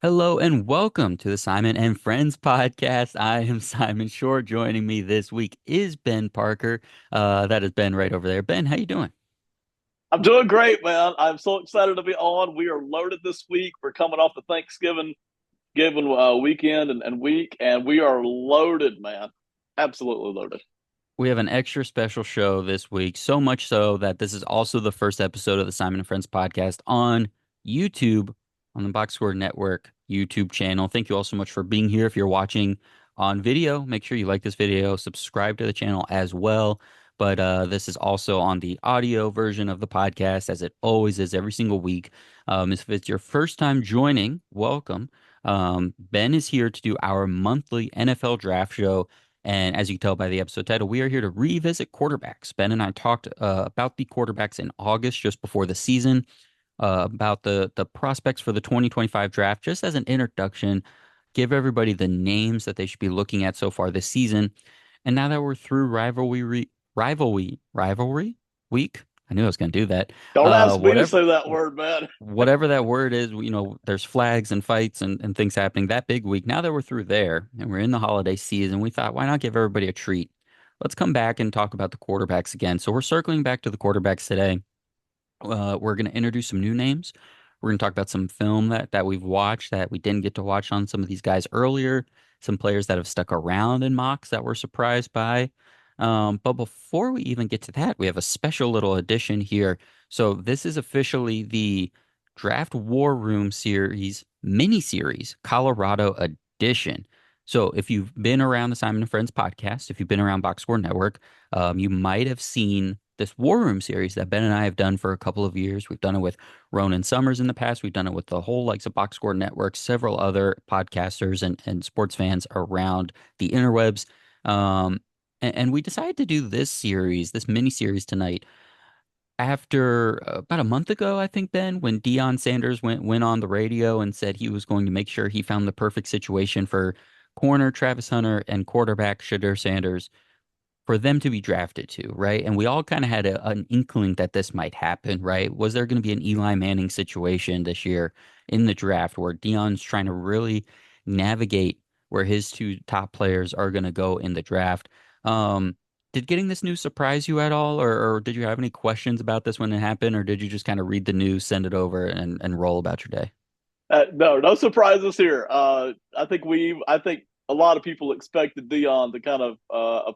Hello and welcome to the Simon and Friends podcast. I am Simon Short. Joining me this week is Ben Parker. That is Ben right over there. Ben, how you doing? I'm doing great, man. I'm so excited to be on. We are loaded this week. We're coming off the Thanksgiving given weekend and week, and we are loaded, man. Absolutely loaded. We have an extra special show this week, so much so that this is also the first episode of the Simon and Friends podcast on YouTube, on the Box Score Network YouTube channel. Thank you all so much for being here. If you're watching on video, make sure you like this video, subscribe to the channel as well. But this is also on the audio version of the podcast, as it always is every single week. If it's your first time joining, welcome. Ben is here to do our monthly NFL draft show. And as you can tell by the episode title, we are here to revisit quarterbacks. Ben and I talked about the quarterbacks in August, just before the season, about the prospects for the 2025 draft, just as an introduction, give everybody the names that they should be looking at so far this season. And now that we're through rivalry week, I knew I was going to do that. Don't ask me to Whatever say that word, man. whatever that word is, there's flags and fights and things happening that big week. Now that we're through there and we're in the holiday season, we thought, why not give everybody a treat? Let's come back and talk about the quarterbacks again. So we're circling back to the quarterbacks today. We're going to introduce some new names. We're going to talk about some film that we've watched that we didn't get to watch on some of these guys earlier, some players that have stuck around in mocks that we're surprised by. But before we even get to that, we have a special little addition here. So this is officially the Draft War Room series mini series, Colorado edition. So if you've been around the Simon and Friends podcast, if you've been around Box Score Network, you might have seen this War Room series that Ben and I have done for a couple of years. We've done it with Ronan Summers in the past. We've done it with the whole likes of Box Score Network, several other podcasters and sports fans around the interwebs. And we decided to do this series, this mini series tonight after about a month ago, I think, Ben, when Deion Sanders went on the radio and said he was going to make sure he found the perfect situation for corner Travis Hunter and quarterback Shedeur Sanders for them to be drafted to, right? And we all kind of had an inkling that this might happen, right? Was there going to be an Eli Manning situation this year in the draft where Deion's trying to really navigate where his two top players are going to go in the draft? Um, did getting this news surprise you at all, or did you have any questions about this when it happened, or did you just kind of read the news, send it over, and roll about your day? No, no surprises here. I think a lot of people expected Dion to kind of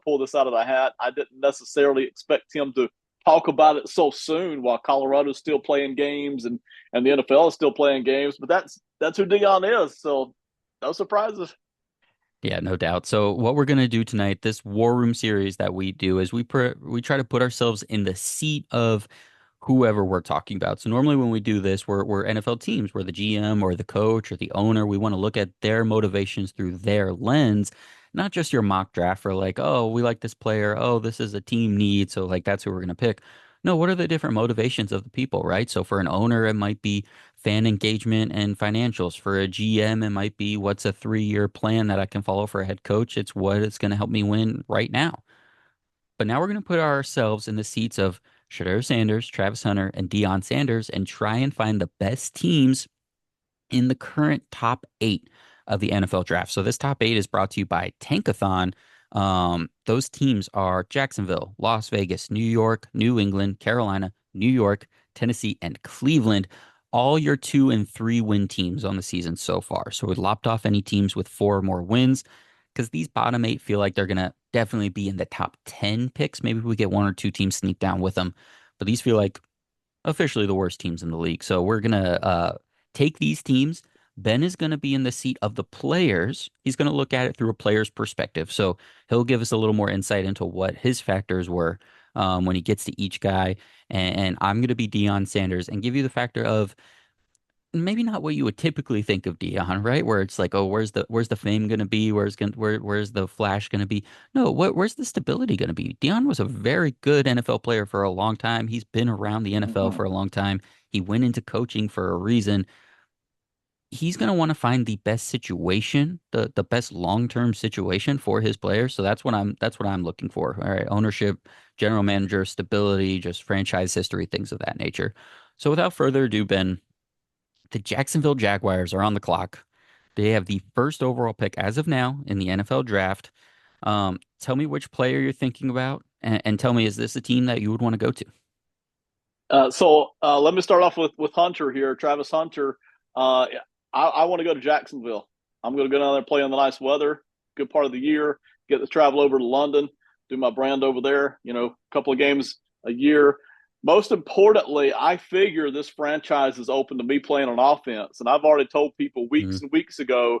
pull this out of the hat. I didn't necessarily expect him to talk about it so soon while Colorado's still playing games and the NFL is still playing games. But that's who Dion is. So no surprises. Yeah, no doubt. So what we're gonna do tonight, this War Room series that we do, is we try to put ourselves in the seat of whoever we're talking about. So normally when we do this, we're NFL teams, we're the GM or the coach or the owner. We want to look at their motivations through their lens, not just your mock draft for like, oh, we like this player. Oh, this is a team need, so like that's who we're gonna pick. No, what are the different motivations of the people, right? So for an owner, it might be fan engagement and financials. For a GM, it might be what's a 3-year plan that I can follow for a head coach. It's what it's going to help me win right now. But now we're going to put ourselves in the seats of Shedeur Sanders, Travis Hunter, and Deion Sanders and try and find the best teams in the current top eight of the NFL draft. So this top eight is brought to you by Tankathon. Those teams are Jacksonville, Las Vegas, New York, New England, Carolina, New York, Tennessee, and Cleveland. All your 2 and 3 win teams on the season so far. So we lopped off any teams with 4 or more wins because these bottom eight feel like they're going to definitely be in the top 10 picks. Maybe we get 1 or 2 teams sneak down with them, but these feel like officially the worst teams in the league. So we're going to take these teams. Ben is going to be in the seat of the players. He's going to look at it through a player's perspective. So he'll give us a little more insight into what his factors were when he gets to each guy. And I'm going to be Deion Sanders and give you the factor of maybe not what you would typically think of Deion, right? Where it's like, oh, where's the fame going to be? Where's the flash going to be? No, where's the stability going to be? Deion was a very good NFL player for a long time. He's been around the NFL Mm-hmm. for a long time. He went into coaching for a reason. He's going to want to find the best situation, the best long-term situation for his players. So that's what I'm looking for. All right, ownership, general manager, stability, just franchise history, things of that nature. So without further ado, Ben, the Jacksonville Jaguars are on the clock. They have the first overall pick as of now in the NFL draft. Tell me which player you're thinking about, and tell me, is this a team that you would want to go to? Let me start off with Hunter here, Travis Hunter. Uh, I want to go to Jacksonville. I'm going to go down there, play in the nice weather, good part of the year, get to travel over to London, do my brand over there. A couple of games a year. Most importantly, I figure this franchise is open to me playing on offense, and I've already told people Mm. weeks and weeks ago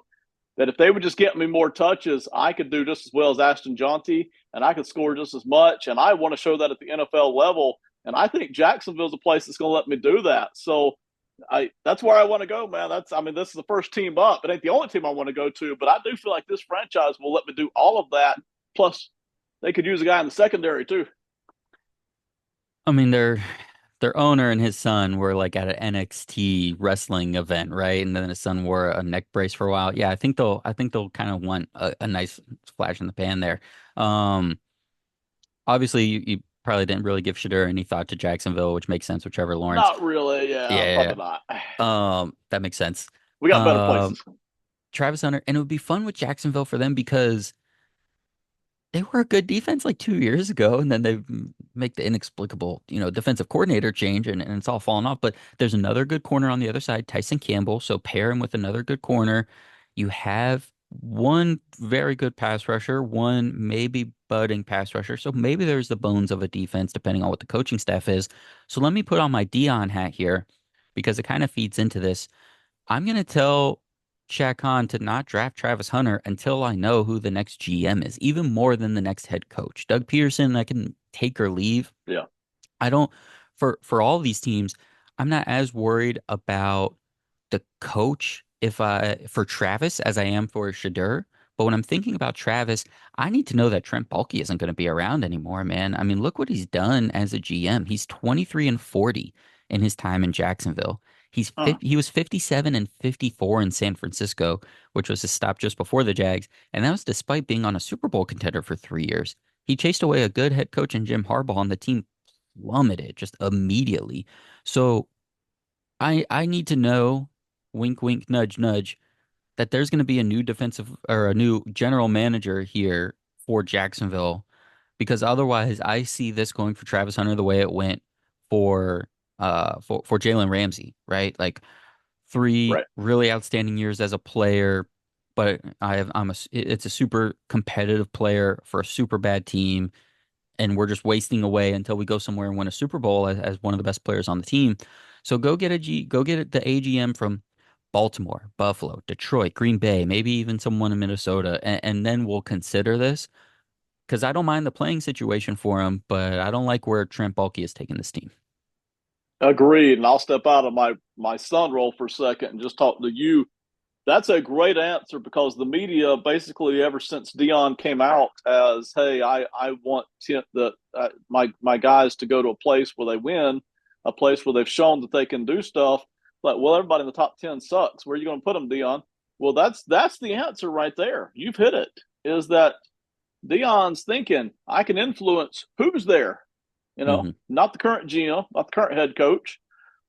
that if they would just get me more touches, I could do just as well as Ashton Jonty, and I could score just as much. And I want to show that at the NFL level. And I think Jacksonville's a place that's going to let me do that. So that's where I want to go, man. This is the first team up. It ain't the only team I want to go to, but I do feel like this franchise will let me do all of that. Plus, they could use a guy in the secondary too. I mean, their owner and his son were like at an NXT wrestling event, right? And then his son wore a neck brace for a while. Yeah, I think they'll kind of want a nice flash in the pan there. Um, Obviously, you probably didn't really give Shedeur any thought to Jacksonville, which makes sense with Trevor Lawrence. Not really. Yeah, Yeah, probably not. that makes sense. We got better Um, places. Travis Hunter, and it would be fun with Jacksonville for them because they were a good defense like 2 years ago, and then they make the inexplicable, defensive coordinator change, and it's all fallen off. But there's another good corner on the other side, Tyson Campbell. So pair him with another good corner. You have one very good pass rusher, one maybe budding pass rusher. So maybe there's the bones of a defense, depending on what the coaching staff is. So let me put on my Dion hat here because it kind of feeds into this. I'm going to tell Shaq Khan to not draft Travis Hunter until I know who the next GM is, even more than the next head coach. Doug Peterson, I can take or leave. Yeah. I don't for all these teams, I'm not as worried about the coach if I for Travis as I am for Shedeur. But when I'm thinking about Travis, I need to know that Trent Baalke isn't going to be around anymore, man. I mean, look what he's done as a GM. He's 23 and 40 in his time in Jacksonville. Huh. He was 57 and 54 in San Francisco, which was a stop just before the Jags, and that was despite being on a Super Bowl contender for 3 years. He chased away a good head coach in Jim Harbaugh, and the team plummeted just immediately. So I need to know, wink, wink, nudge, nudge, that there's going to be a new defensive or a new general manager here for Jacksonville, because otherwise I see this going for Travis Hunter the way it went for for Jalen Ramsey, right? Like three Right. really outstanding years as a player, but it's a super competitive player for a super bad team, and we're just wasting away until we go somewhere and win a Super Bowl as one of the best players on the team. So go get the AGM from Baltimore, Buffalo, Detroit, Green Bay, maybe even someone in Minnesota, and then we'll consider this because I don't mind the playing situation for him, but I don't like where Trent Baalke is taking this team. Agreed. And I'll step out of my son role for a second and just talk to you. That's a great answer because the media basically ever since Deion came out as, hey, I want my guys to go to a place where they win, a place where they've shown that they can do stuff. Like, well, everybody in the top 10 sucks. Where are you going to put them, Deion? Well, that's the answer right there. You've hit it. Is that Deion's thinking I can influence who's there? Hmm. Not the current GM, not the current head coach.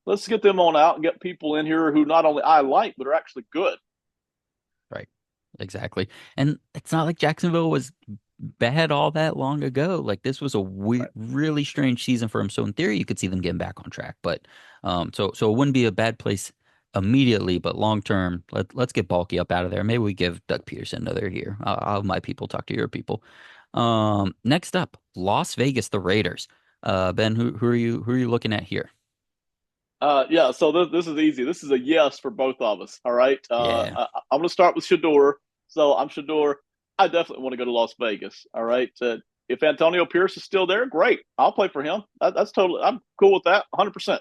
Let's get them on out and get people in here who not only I like but are actually good. Right. Exactly. And it's not like Jacksonville was bad all that long ago. Like this was a Right. really strange season for him. So in theory, you could see them getting back on track. But so it wouldn't be a bad place immediately, but long term, let's get Balky up out of there. Maybe we give Doug Peterson another year. I'll have my people talk to your people. Next up, Las Vegas, the Raiders. Ben, who are you looking at here? Yeah, so this is easy. This is a yes for both of us. All right. Yeah. I'm going to start with Shedeur. So I'm Shedeur. I definitely want to go to Las Vegas. All right. If Antonio Pierce is still there, great. I'll play for him. That's totally, I'm cool with that 100%.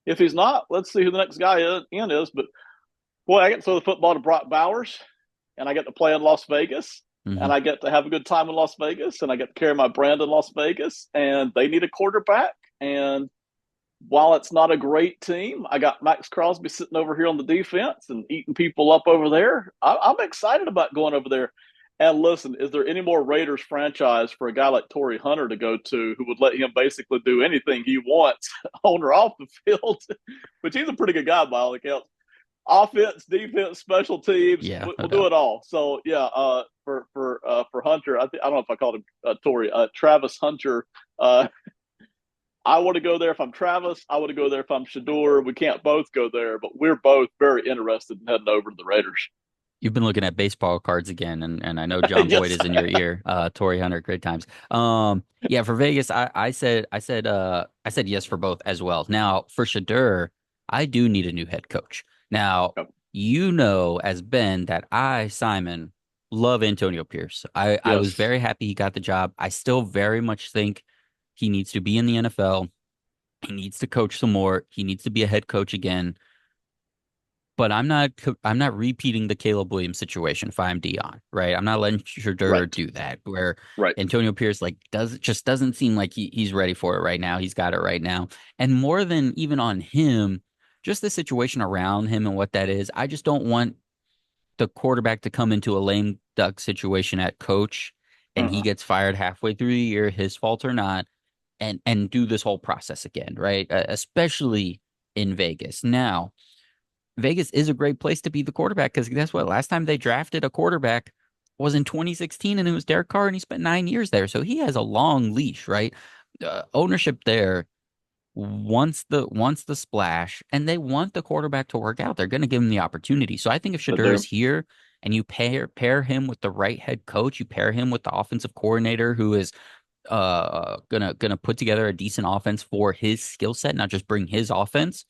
If he's not, let's see who the next guy is. But boy, I get to throw the football to Brock Bowers and I get to play in Las Vegas Hmm. and I get to have a good time in Las Vegas and I get to carry my brand in Las Vegas and they need a quarterback. And while it's not a great team, I got Max Crosby sitting over here on the defense and eating people up over there. I'm excited about going over there. And listen, is there any more Raiders franchise for a guy like Torrey Hunter to go to who would let him basically do anything he wants on or off the field? Which he's a pretty good guy by all accounts. offense, defense, special teams. Yeah, no We'll do doubt. it all. So yeah, for Hunter, I don't know if I called him Tory, Travis Hunter. Uh, I want to go there if I'm Travis. I want to go there if I'm Shedeur. We can't both go there, but we're both very interested in heading over to the Raiders. You've been looking at baseball cards again, and I know John Boyd Yes. is in your ear. Torrey Hunter, great times. Yeah, for Vegas, I said yes for both as well. Now for Shedeur, I do need a new head coach. Now, you know, as Ben, that Simon, love Antonio Pierce. I was Yes. very happy he got the job. I still very much think he needs to be in the NFL. He needs to coach some more. He needs to be a head coach again. But I'm not repeating the Caleb Williams situation if I'm Dion, right? I'm not letting Shedeur Right. do that where Right. Antonio Pierce like doesn't seem like he's ready for it right now. He's got it right now. And more than even on him, just the situation around him and what that is, I just don't want the quarterback to come into a lame duck situation at coach and he Uh-huh. gets fired halfway through the year, his fault or not, and do this whole process again, right? Especially in Vegas. Now, Vegas is a great place to be the quarterback because guess what? Last time they drafted a quarterback was in 2016 and it was Derek Carr and he spent 9 years there. So he has a long leash, right? Ownership there wants the splash and they want the quarterback to work out. They're going to give him the opportunity. So I think if But Shedeur is they're here and you pair him with the right head coach, you pair him with the offensive coordinator who is gonna put together a decent offense for his skill set, not just bring his offense.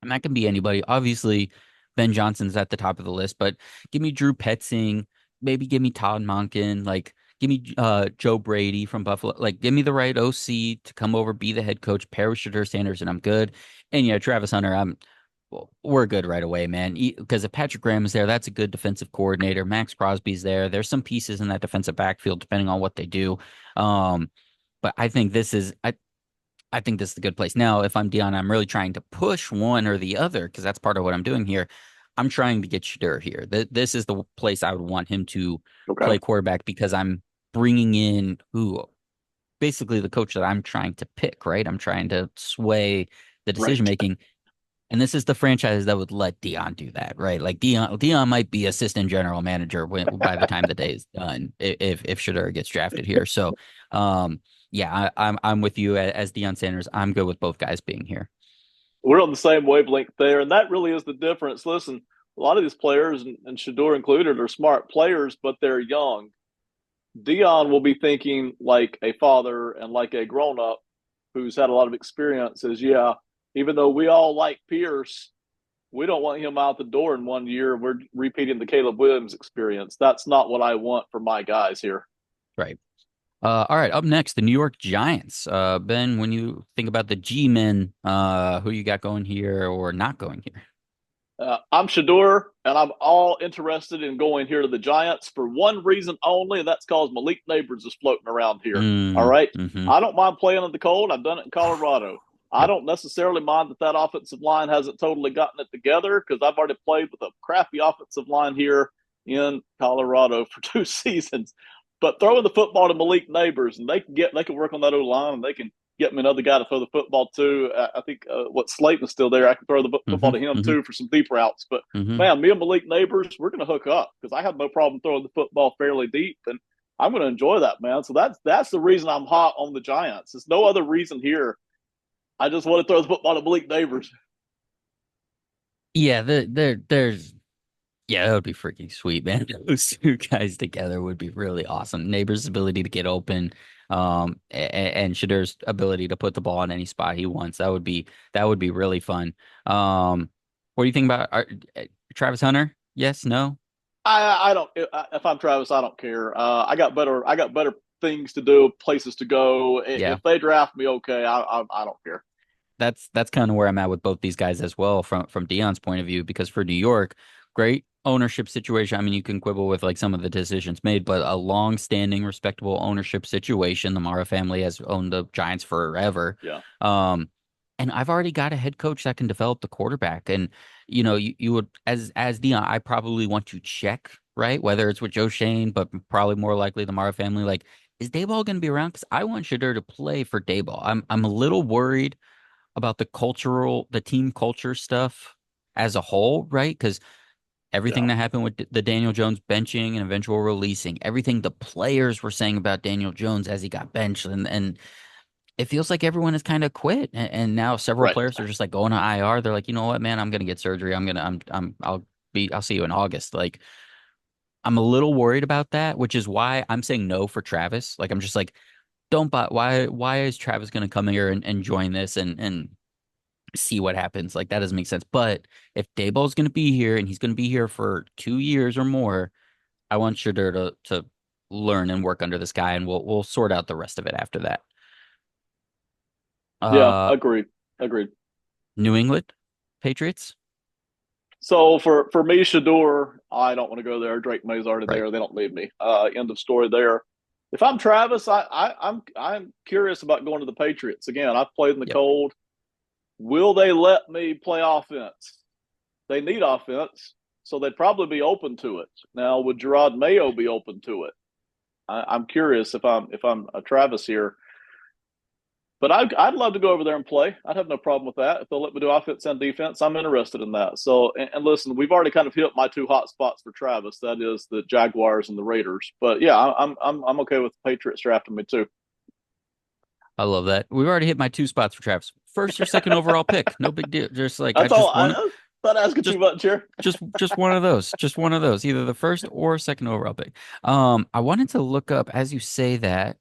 And that can be anybody. Obviously, Ben Johnson's at the top of the list, but give me Drew Petzing, maybe give me Todd Monken, like give me Joe Brady from Buffalo. Like give me the right OC to come over, be the head coach, pair with Shedeur Sanders, and I'm good. And yeah, Travis Hunter, we're good right away, man. Because if Patrick Graham is there, that's a good defensive coordinator. Max Crosby's there. There's some pieces in that defensive backfield depending on what they do. Um, but I think I think this is a good place. Now, if I'm Dion, I'm really trying to push one or the other because that's part of what I'm doing here. I'm trying to get Shedeur here. This is the place I would want him to okay. play quarterback because I'm bringing in who basically the coach that I'm trying to pick, right? I'm trying to sway the decision Right. making. And this is the franchise that would let Dion do that, right? Like Dion might be assistant general manager by the time the day is done if Shedeur gets drafted here. So, yeah, I'm with you as Deion Sanders. I'm good with both guys being here. We're on the same wavelength there, and that really is the difference. Listen, a lot of these players, and Shedeur included, are smart players, but they're young. Dion will be thinking like a father and like a grown up who's had a lot of experiences. Yeah, even though we all like Pierce, we don't want him out the door in 1 year. We're repeating the Caleb Williams experience. That's not what I want for my guys here. Right. All right. Up next, the New York Giants. Ben, when you think about the G-men, who you got going here or not going here? I'm Shedeur, and I'm all interested in going here to the Giants for one reason only, and that's because Malik Neighbors is floating around here. All right. Mm-hmm. I don't mind playing in the cold. I've done it in Colorado. I Yep. don't necessarily mind that offensive line hasn't totally gotten it together because I've already played with a crappy offensive line here in Colorado for 2 seasons. But throwing the football to Malik Neighbors, and they can work on that O line, and they can get me another guy to throw the football to. I think what Slayton's still there. I can throw the Mm-hmm. football to him Mm-hmm. too for some deep routes. But Mm-hmm. man, me and Malik Neighbors, we're going to hook up because I have no problem throwing the football fairly deep, and I'm going to enjoy that, man. So that's the reason I'm hot on the Giants. There's no other reason here. I just want to throw the football to Malik Neighbors. Yeah, there's yeah, that would be freaking sweet, man. Those two guys together would be really awesome. Neighbor's ability to get open, and Shadeur's ability to put the ball in any spot he wants. That would be really fun. What do you think about Travis Hunter? Yes, no? I don't. If I'm Travis, I don't care. I got better things to do, places to go. Yeah. If they draft me, okay. I don't care. That's kind of where I'm at with both these guys as well from Dion's point of view because for New York, great ownership situation. I mean, you can quibble with like some of the decisions made, but a long-standing, respectable ownership situation. The Mara family has owned the Giants forever. Yeah. Um, and I've already got a head coach that can develop the quarterback. And you would as Dion, I probably want to check, right? Whether it's with Joe Shane, but probably more likely the Mara family. Like, is Dayball going to be around? Because I want Shedeur to play for Dayball. I'm a little worried about the team culture stuff as a whole, right? Because everything Yeah. that happened with the Daniel Jones benching and eventual releasing, everything the players were saying about Daniel Jones as he got benched, and it feels like everyone has kind of quit, and now several Right. players are just like going to IR. They're like, you know what, man, I'm gonna get surgery. I'll see you in August. Like, I'm a little worried about that, which is why I'm saying no for Travis. Like, I'm just like, don't buy. Why is Travis gonna come here and join this and see what happens? Like, that doesn't make sense. But if Dayball's gonna be here and he's gonna be here for 2 years or more, I want Shedeur to learn and work under this guy, and we'll sort out the rest of it after that. Yeah. Uh, Agreed. Agreed. New England Patriots, So for me, Shedeur, I don't want to go there. Drake May's already right? there. They don't need me. End of story there. If I'm Travis, I'm curious about going to the Patriots again. I've played in the Yep. cold. Will they let me play offense? They need offense, so they'd probably be open to it. Now, would Gerard Mayo be open to it? I'm curious if I'm a Travis here. But I'd love to go over there and play. I'd have no problem with that. If they'll let me do offense and defense, I'm interested in that. So, and listen, we've already kind of hit my two hot spots for Travis. That is the Jaguars and the Raiders. But yeah, I'm okay with the Patriots drafting me too. I love that. We've already hit my two spots for Travis. First or second overall pick, no big deal. Just like I That's all. just I want not asking too just much here. just one of those, just one of those, either the first or second overall pick. I wanted to look up as you say that.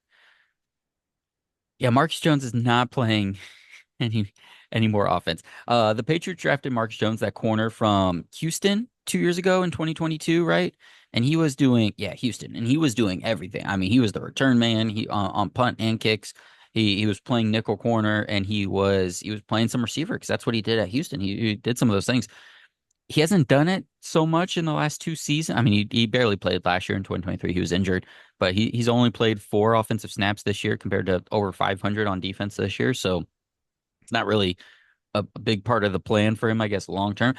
Yeah, Marcus Jones is not playing any any more offense. The Patriots drafted Marcus Jones, that corner from Houston 2 years ago in 2022, right? And he was doing, yeah, Houston, and he was doing everything. I mean, he was the return man. He on punt and kicks. He was playing nickel corner, and he was playing some receiver because that's what he did at Houston. He did some of those things. He hasn't done it so much in the last 2 seasons. I mean, he barely played last year in 2023. He was injured, but he's only played 4 offensive snaps this year compared to over 500 on defense this year. So it's not really a big part of the plan for him, I guess, long term.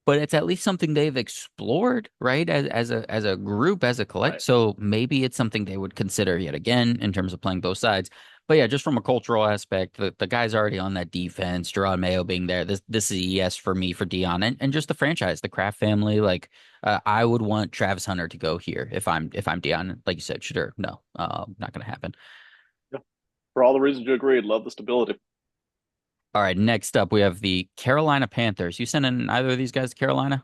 But it's at least something they've explored, right? As a group, as a collect. Right. So maybe it's something they would consider yet again in terms of playing both sides. But yeah, just from a cultural aspect, the guy's already on that defense. Gerard Mayo being there, this is a yes for me for Deion, and just the franchise, the Kraft family. Like, I would want Travis Hunter to go here if I'm Deion. Like you said, sure, no, not gonna happen. Yeah. For all the reasons you agreed, love the stability. All right, next up we have the Carolina Panthers. You sending either of these guys to Carolina?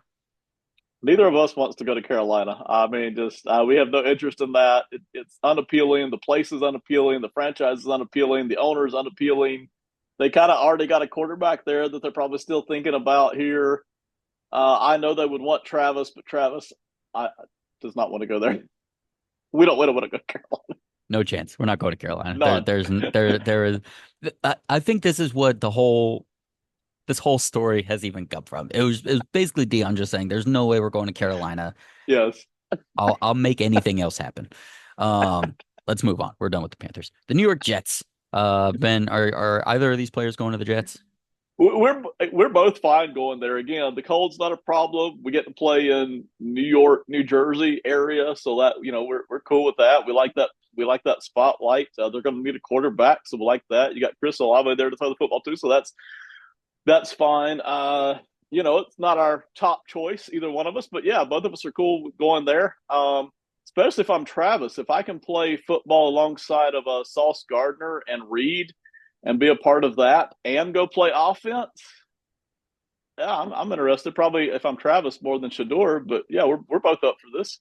Neither of us wants to go to Carolina. I mean, just we have no interest in that. It's unappealing. The place is unappealing. The franchise is unappealing. The owner is unappealing. They kind of already got a quarterback there that they're probably still thinking about here. I know they would want Travis, but Travis does not want to go there. We don't want to go to Carolina. No chance. We're not going to Carolina. There, None. there's, there is. I think this is what this whole story has even come from. It was basically Dion just saying, "There's no way we're going to Carolina. Yes. I'll make anything else happen." Um, let's move on. We're done with the Panthers. The New York Jets. Ben, are either of these players going to the Jets? We're we're both fine going there. Again, the cold's not a problem. We get to play in New York, New Jersey area, so that we're cool with that. We like that spotlight. They're going to need a quarterback, so we like that. You got Chris Olave there to throw the football too, so that's fine. It's not our top choice, either one of us, but yeah, both of us are cool with going there. Especially if I'm Travis, if I can play football alongside of Sauce Gardner and Reed and be a part of that and go play offense. Yeah, I'm interested. Probably if I'm Travis more than Shedeur, but yeah, we're both up for this.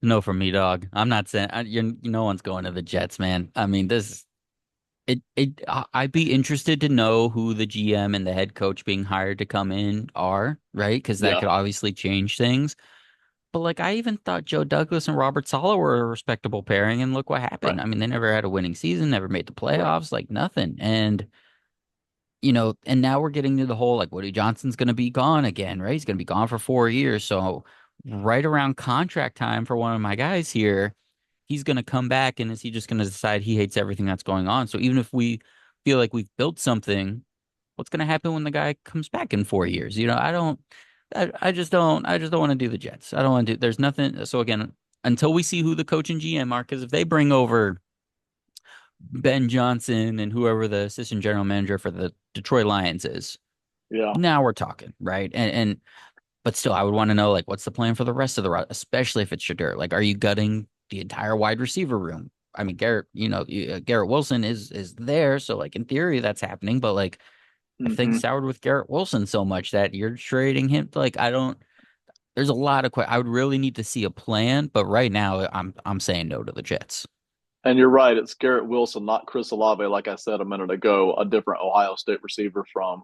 No, for me, dog. I'm not saying no one's going to the Jets, man. I mean, I'd be interested to know who the GM and the head coach being hired to come in are, right? Because that Yeah, could obviously change things. But like, I even thought Joe Douglas and Robert Saleh were a respectable pairing, and look what happened. right, I mean, they never had a winning season, never made the right. playoffs, like nothing. And now we're getting to the whole like Woody Johnson's going to be gone again, right? He's going to be gone for 4 years. So right around contract time for one of my guys here, he's going to come back, and is he just going to decide he hates everything that's going on? So even if we feel like we've built something, what's going to happen when the guy comes back in 4 years? I just don't want to do the Jets. I don't want to do, there's nothing. So again, until we see who the coach and GM are, because if they bring over Ben Johnson and whoever the assistant general manager for the Detroit Lions is. Yeah. Now we're talking, right? And but still, I would want to know like what's the plan for the rest of the route, especially if it's Shedeur. Like, are you gutting the entire wide receiver room? I mean, Garrett, Garrett Wilson is there, so like in theory that's happening. But like, I think Hmm. soured with Garrett Wilson so much that you're trading him. Like, I don't. There's a lot of. I would really need to see a plan, but right now I'm saying no to the Jets. And you're right. It's Garrett Wilson, not Chris Olave. Like I said a minute ago, a different Ohio State receiver from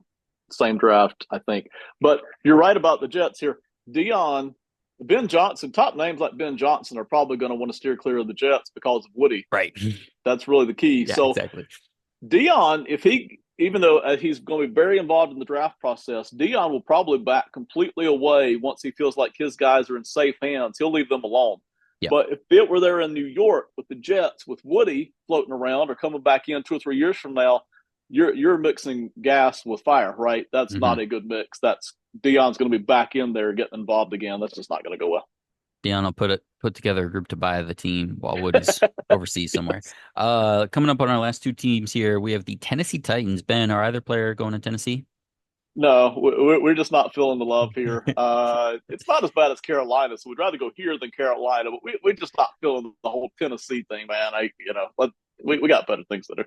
same draft, I think. But you're right about the Jets here. Deion, Ben Johnson, top names like Ben Johnson are probably going to want to steer clear of the Jets because of Woody. Right. That's really the key. Yeah, So exactly. Deion, if he, even though he's going to be very involved in the draft process, Deion will probably back completely away once he feels like his guys are in safe hands. He'll leave them alone. Yeah. But if it were there in New York with the Jets, with Woody floating around or coming back in 2 or 3 years from now, you're mixing gas with fire, right? That's Hmm. not a good mix. That's Deion's going to be back in there getting involved again. That's just not going to go well. Dion will put together a group to buy the team while Woody's overseas somewhere. Coming up on our last two teams here, we have the Tennessee Titans. Ben, are either player going to Tennessee? No, we're just not feeling the love here. It's not as bad as Carolina, so we'd rather go here than Carolina. But we're just not feeling the whole Tennessee thing, man. We got better things to do.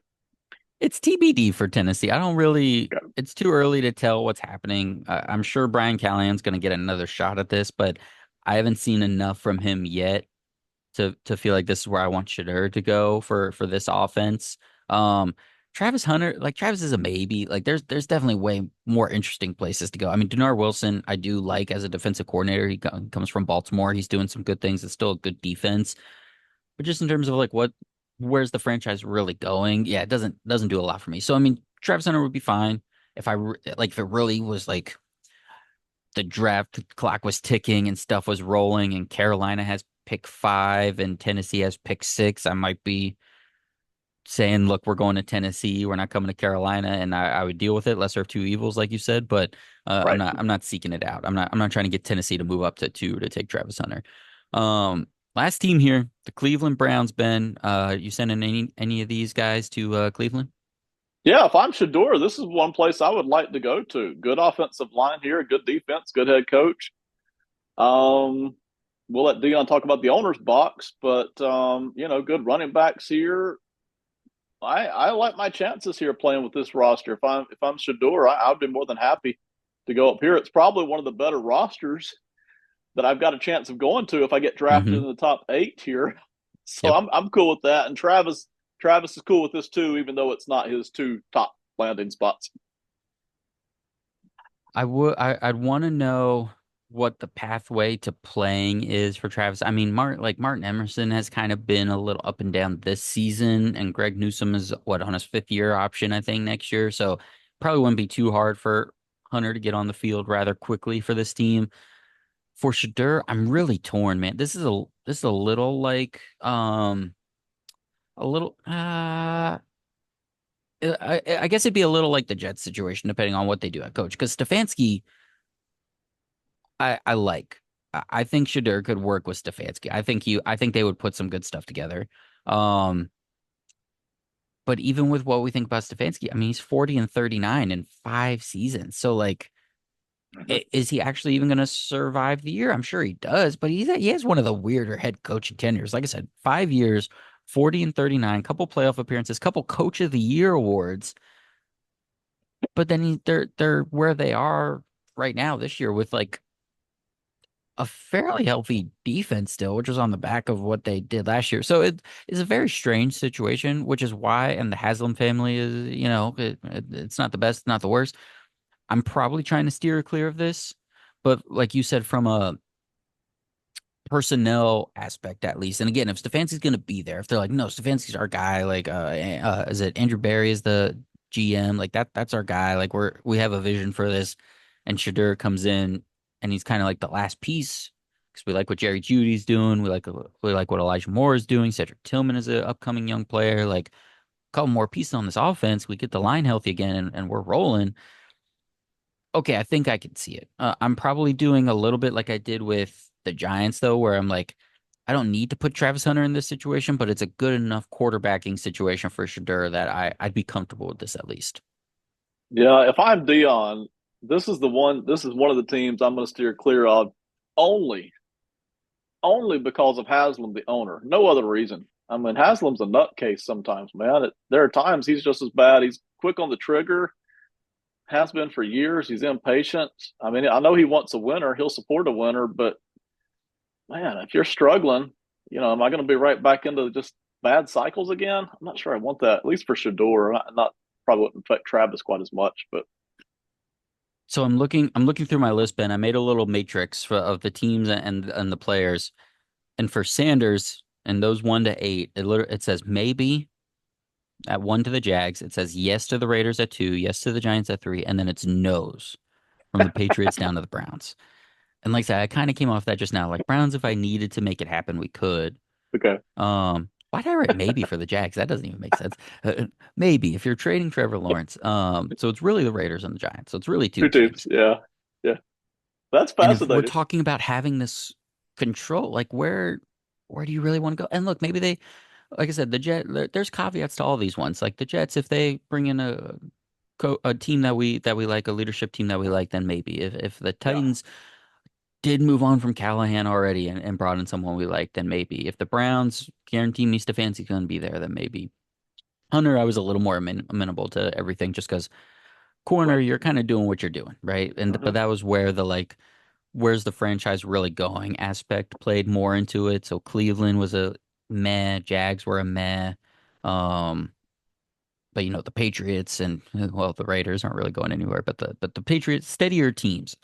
It's TBD for Tennessee. I don't really. It's too early to tell what's happening. I'm sure Brian Callahan's going to get another shot at this, but I haven't seen enough from him yet to feel like this is where I want Shedeur to go for this offense. Um, Travis Hunter, like Travis is a maybe. Like there's definitely way more interesting places to go. I mean, Denard Wilson, I do like as a defensive coordinator. Comes from Baltimore. He's doing some good things. It's still a good defense, but just in terms of like where's the franchise really going? Yeah, it doesn't do a lot for me. So I mean, Travis Hunter would be fine if it really was like the draft clock was ticking and stuff was rolling and Carolina has pick 5 and Tennessee has pick 6, I might be saying, look, we're going to Tennessee, we're not coming to Carolina, and I would deal with it, lesser of two evils, like you said. But Right. I'm not seeking it out. I'm not trying to get Tennessee to move up to 2 to take Travis Hunter. Um, Last team here, the Cleveland Browns. Ben, you sending any of these guys to Cleveland? Yeah, if I'm Shador, this is one place I would like to go to. Good offensive line here, good defense, good head coach. Um, we'll let Dion talk about the owner's box, but good running backs here. I like my chances here playing with this roster. If I'm Shador, I'd be more than happy to go up here. It's probably one of the better rosters that I've got a chance of going to if I get drafted Mm-hmm. in the top 8 here. So Yep. I'm cool with that. And Travis is cool with this too, even though it's not his two top landing spots. I'd want to know what the pathway to playing is for Travis. I mean, Martin Emerson has kind of been a little up and down this season, and Greg Newsome is what on his 5th year option, I think, next year. So probably wouldn't be too hard for Hunter to get on the field rather quickly for this team. For Shedeur, I'm really torn, man. This is a little like a little I guess it'd be a little like the Jets situation, depending on what they do at coach. Because Stefanski I like. I think Shedeur could work with Stefanski. I think they would put some good stuff together. Um, but even with what we think about Stefanski, I mean, he's 40 and 39 in 5 seasons. So like, Mm-hmm. is he actually even going to survive the year? I'm sure he does, but he has one of the weirder head coaching tenures. Like I said, 5 years, 40 and 39, couple playoff appearances, couple coach of the year awards. But then they're where they are right now this year with like a fairly healthy defense still, which was on the back of what they did last year. So it is a very strange situation, which is why, and the Haslam family is, it's not the best, not the worst. I'm probably trying to steer clear of this, but like you said, from a personnel aspect at least. And again, if Stefanski's going to be there, if they're like, no, Stefanski's our guy, like, is it Andrew Barry is the GM? Like that's our guy. Like we have a vision for this. And Shedeur comes in and he's kind of like the last piece because we like what Jerry Judy's doing. We like what Elijah Moore is doing. Cedric Tillman is an upcoming young player. Like a couple more pieces on this offense. We get the line healthy again and we're rolling. Okay, I think I can see it. I'm probably doing a little bit like I did with the Giants, though, where I'm like, I don't need to put Travis Hunter in this situation, but it's a good enough quarterbacking situation for Shedeur that I'd be comfortable with this at least. Yeah, if I'm Dion, this is the one. This is one of the teams I'm going to steer clear of, only only because of Haslam, the owner. No other reason. I mean, Haslam's a nutcase sometimes, man. There are times he's just as bad. He's quick on the trigger, has been for years. He's impatient. I mean, I know he wants a winner. He'll support a winner, but man, if you're struggling, am I going to be right back into just bad cycles again? I'm not sure I want that. At least for Shedeur, not probably wouldn't affect Travis quite as much, but So I'm looking through my list, Ben. I made a little matrix of the teams and the players. And for Sanders and those 1 to 8, it says maybe at 1 to the Jags. It says yes to the Raiders at 2, yes to the Giants at 3, and then it's no's from the Patriots down to the Browns. And like I said, I kind of came off that just now. Like Browns, if I needed to make it happen, we could. okay. Why did I write maybe for the Jags? That doesn't even make sense. Maybe if you're trading Trevor Lawrence. So it's really the Raiders and the Giants. So it's really two Two teams. teams. Yeah. Yeah. That's And if we're fascinating. talking about having this control, like where do you really want to go? And look, maybe they, like I said, there's caveats to all these ones. Like the Jets, if they bring in a team that we like, a leadership team that we like, then maybe. If the Yeah. Titans did move on from Callahan already and brought in someone we like, then maybe. If the Browns guarantee me Stefanski's going to be there, then maybe. Hunter, I was a little more amenable to everything just because corner, Right. you're kind of doing what you're doing, right? And Mm-hmm. but that was where the like, where's the franchise really going aspect played more into it. So Cleveland was a meh, Jags were a meh. Um, but the Patriots and well, the Raiders aren't really going anywhere. But the Patriots, steadier teams,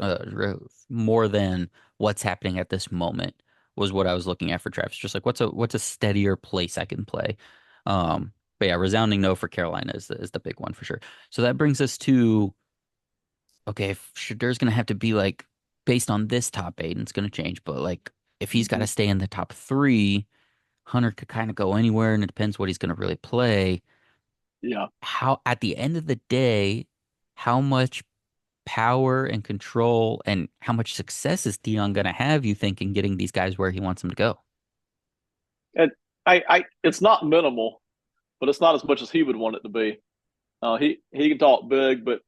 more than what's happening at this moment was what I was looking at for Travis. Just like what's a steadier place I can play. But yeah, resounding no for Carolina is the big one for sure. So that brings us to okay, if Shadeur's gonna have to be like based on this top 8, and it's gonna change, but like if he's got Mm-hmm. to stay in the top 3, Hunter could kind of go anywhere, and it depends what he's gonna really play. Yeah. How at the end of the day, how much power and control and how much success is Dion gonna have, you think, in getting these guys where he wants them to go? And it's not minimal, but it's not as much as he would want it to be. He can talk big, but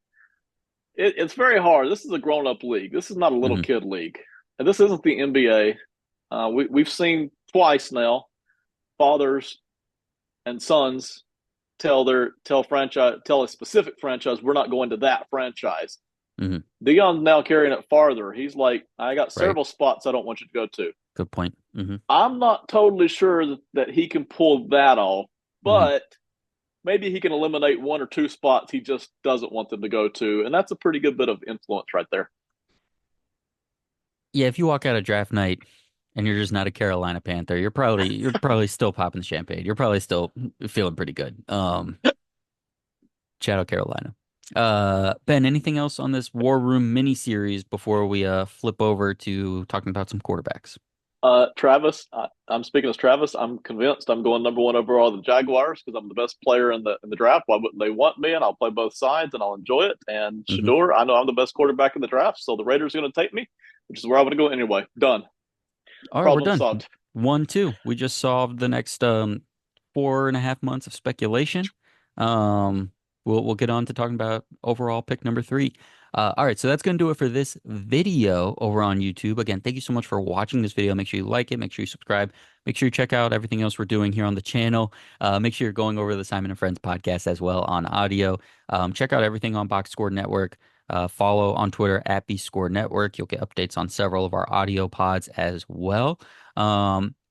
it's very hard. This is a grown up league. This is not a little Hmm. kid league, and this isn't the NBA. We've seen twice now fathers and sons tell a specific franchise we're not going to that franchise. Hmm. Dion's now carrying it farther. He's like, I got Right. several spots I don't want you to go to. Good point. I'm not totally sure that he can pull that off, Hmm. but maybe he can eliminate one or two spots he just doesn't want them to go to, and that's a pretty good bit of influence right there. Yeah, if you walk out of draft night and you're just not a Carolina Panther, you're probably still popping the champagne. You're probably still feeling pretty good. Shout out Carolina. Ben, anything else on this War Room mini series before we flip over to talking about some quarterbacks? Travis, I'm speaking as Travis. I'm convinced I'm going number one overall the Jaguars because I'm the best player in the draft. Why wouldn't they want me? And I'll play both sides and I'll enjoy it. And Hmm. Shedeur, I know I'm the best quarterback in the draft, so the Raiders are going to take me, which is where I want to go anyway. Done. All right, we're Problem done. solved. 1-2. We just solved the next 4.5 months of speculation. Um, we'll get on to talking about overall pick number 3. All right, so that's gonna do it for this video over on YouTube. Again, thank you so much for watching this video. Make sure you like it, make sure you subscribe, make sure you check out everything else we're doing here on the channel. Make sure you're going over the Simon and Friends podcast as well on audio. Check out everything on Box Score Network. Follow on Twitter at B Score Network. You'll get updates on several of our audio pods as well.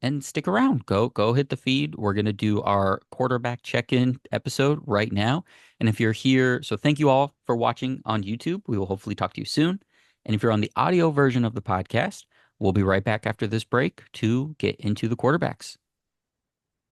And stick around. Go hit the feed. We're gonna do our quarterback check-in episode right now. And if you're here, so thank you all for watching on YouTube. We will hopefully talk to you soon. And if you're on the audio version of the podcast, we'll be right back after this break to get into the quarterbacks.